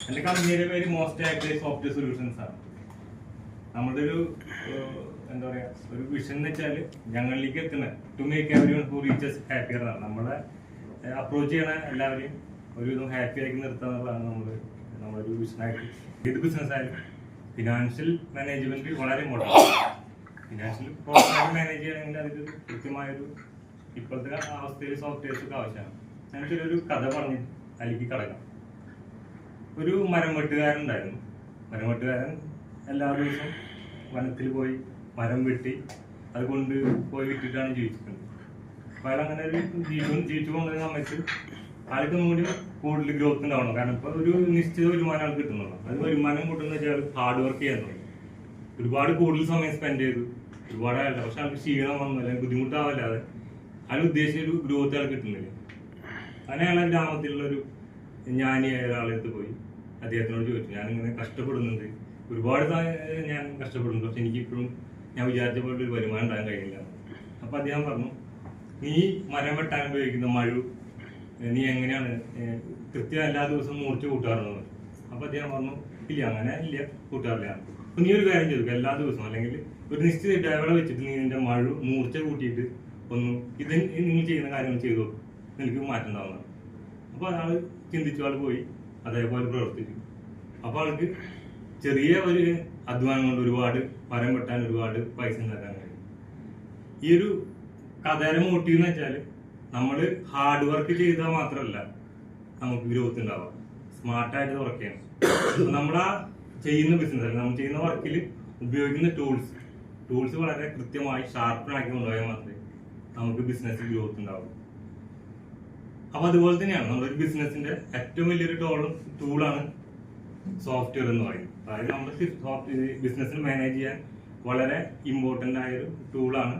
എന്റെ കമ്പനിയുടെ പേര് മോസ്റ്റ് ആക്റ്റീവ് സോഫ്റ്റ്വെയർ സൊല്യൂഷൻസ് ആണ്. നമ്മുടെ ഒരു എന്താ പറയാ ഒരു വിഷൻ എന്ന് വെച്ചാൽ ഞങ്ങളിലേക്ക് എത്തുന്ന to make everyone who reaches happier ആണ്. നമ്മളെ അപ്രോച്ച് ചെയ്യണ എല്ലാവരെയും ഒരുവിധം ഹാപ്പി ആക്കി നിർത്തുക എന്നുള്ളതാണ് നമ്മുടെ ഒരു വിഷനായിട്ട്. ഏത് ബിസിനസ് ആയാലും ഫിനാൻഷ്യൽ മാനേജ്മെന്റ് വളരെ ഇമ്പോർട്ടൻ്റ്. ഫിനാൻഷ്യൽ പ്രോപ്പറായിട്ട് മാനേജ് ചെയ്യണമെങ്കിൽ അതിൽ കൃത്യമായൊരു ഇപ്പോഴത്തെ അവസ്ഥയിൽ സോഫ്റ്റ്വെയർസ് ഒക്കെ ആവശ്യമാണ്. ഞാനൊരു ഒരു കഥ പറഞ്ഞ് അതിലേക്ക് കടക്കാം. ഒരു മരം വെട്ടുകാരൻ എല്ലാ ദിവസവും വനത്തിൽ പോയി മരം വെട്ടി അത് കൊണ്ട് പോയി വിട്ടിട്ടാണ് ജീവിച്ചിരുന്നത്. അപ്പോൾ അയാൾ അങ്ങനെ ഒരു ജീവിച്ചു പോകുന്ന സമയത്ത് ആൾക്കും കൂടി കൂടുതൽ ഗ്രോത്ത് ഉണ്ടാവണം. കാരണം ഇപ്പോൾ ഒരു നിശ്ചിത വരുമാനം ആൾക്ക് കിട്ടുന്നുള്ളൂ. അത് വരുമാനം കൂട്ടുന്ന വെച്ചാൽ ഹാർഡ് വർക്ക് ചെയ്യാൻ തുടങ്ങി. ഒരുപാട് കൂടുതൽ സമയം സ്പെൻഡ് ചെയ്തു, ഒരുപാട് ആളുടെ പക്ഷെ ആൾക്ക് ക്ഷീണം വന്നു അല്ലെങ്കിൽ ബുദ്ധിമുട്ടാവല്ലാതെ അയാൾ ഉദ്ദേശിച്ച ഒരു ഗ്രോത്ത് ആൾ കിട്ടുന്നില്ല. അങ്ങനെ അയാൾ ഗ്രാമത്തിലുള്ളൊരു ജ്ഞാനിയായ ഒരാളെടുത്ത് പോയി അദ്ദേഹത്തിനോട് ചോദിച്ചു, ഞാനിങ്ങനെ കഷ്ടപ്പെടുന്നുണ്ട്, ഒരുപാട് ഞാൻ കഷ്ടപ്പെടുന്നു, പക്ഷെ എനിക്കിപ്പോഴും ഞാൻ വിചാരിച്ച പോലെ ഒരു വരുമാനം ഉണ്ടാകാൻ കഴിയില്ല. അപ്പോൾ അദ്ദേഹം പറഞ്ഞു, നീ മരം വെട്ടാൻ ഉപയോഗിക്കുന്ന മഴു നീ എങ്ങനെയാണ് കൃത്യം എല്ലാ ദിവസവും മൂർച്ച കൂട്ടാറുള്ളത്? അപ്പോൾ അദ്ദേഹം പറഞ്ഞു, ഇല്ല അങ്ങനെ ഇല്ല, കൂട്ടാറില്ല. അപ്പോൾ നീ ഒരു കാര്യം ചെയ്തു, എല്ലാ ദിവസവും അല്ലെങ്കിൽ ഒരു നിശ്ചിത ഇടവേള വെച്ചിട്ട് നീ നിന്റെ മൂർച്ച കൂട്ടിയിട്ട് ഒന്ന് ഇത് നിങ്ങൾ ചെയ്യുന്ന കാര്യങ്ങൾ ചെയ്തു, നിനക്ക് മാറ്റം ഉണ്ടാവുന്നതാണ്. അപ്പോൾ ആൾ ചിന്തിച്ചു, ആൾ പോയി അതേപോലെ പ്രവർത്തിച്ചു. അപ്പോൾ ആൾക്ക് ചെറിയ ഒരു അധ്വാനം കൊണ്ട് ഒരുപാട് മരം വെട്ടാൻ ഒരുപാട് പൈസ ഉണ്ടാക്കാൻ കഴിയും. ഈ ഒരു കഥയുടെ മോട്ടീവ് എന്ന് വെച്ചാൽ നമ്മൾ ഹാർഡ് വർക്ക് ചെയ്താൽ മാത്രമല്ല നമുക്ക് ഗ്രോത്ത് ഉണ്ടാവുക, സ്മാർട്ടായിട്ട് വർക്ക് ചെയ്യണം. നമ്മൾ ആ ചെയ്യുന്ന ബിസിനസ് നമ്മൾ ചെയ്യുന്ന വർക്കിൽ ഉപയോഗിക്കുന്ന ടൂൾസ് വളരെ കൃത്യമായി ഷാർപ്പനാക്കി കൊണ്ടുപോയാൽ മാത്രമേ നമുക്ക് ബിസിനസ്സിൽ ഗ്രോത്ത് ഉണ്ടാവും. അപ്പൊ അതുപോലെ തന്നെയാണ് നമ്മളൊരു ബിസിനസിന്റെ ഏറ്റവും വലിയൊരു ടൂളാണ് സോഫ്റ്റ്വെയർ എന്ന് പറയുന്നത്. അതായത് നമ്മുടെ ബിസിനസ്സിൽ മാനേജ് ചെയ്യാൻ വളരെ ഇമ്പോർട്ടൻ്റ് ആയൊരു ടൂളാണ്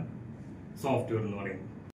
സോഫ്റ്റ്വെയർ എന്ന് പറയുന്നത്.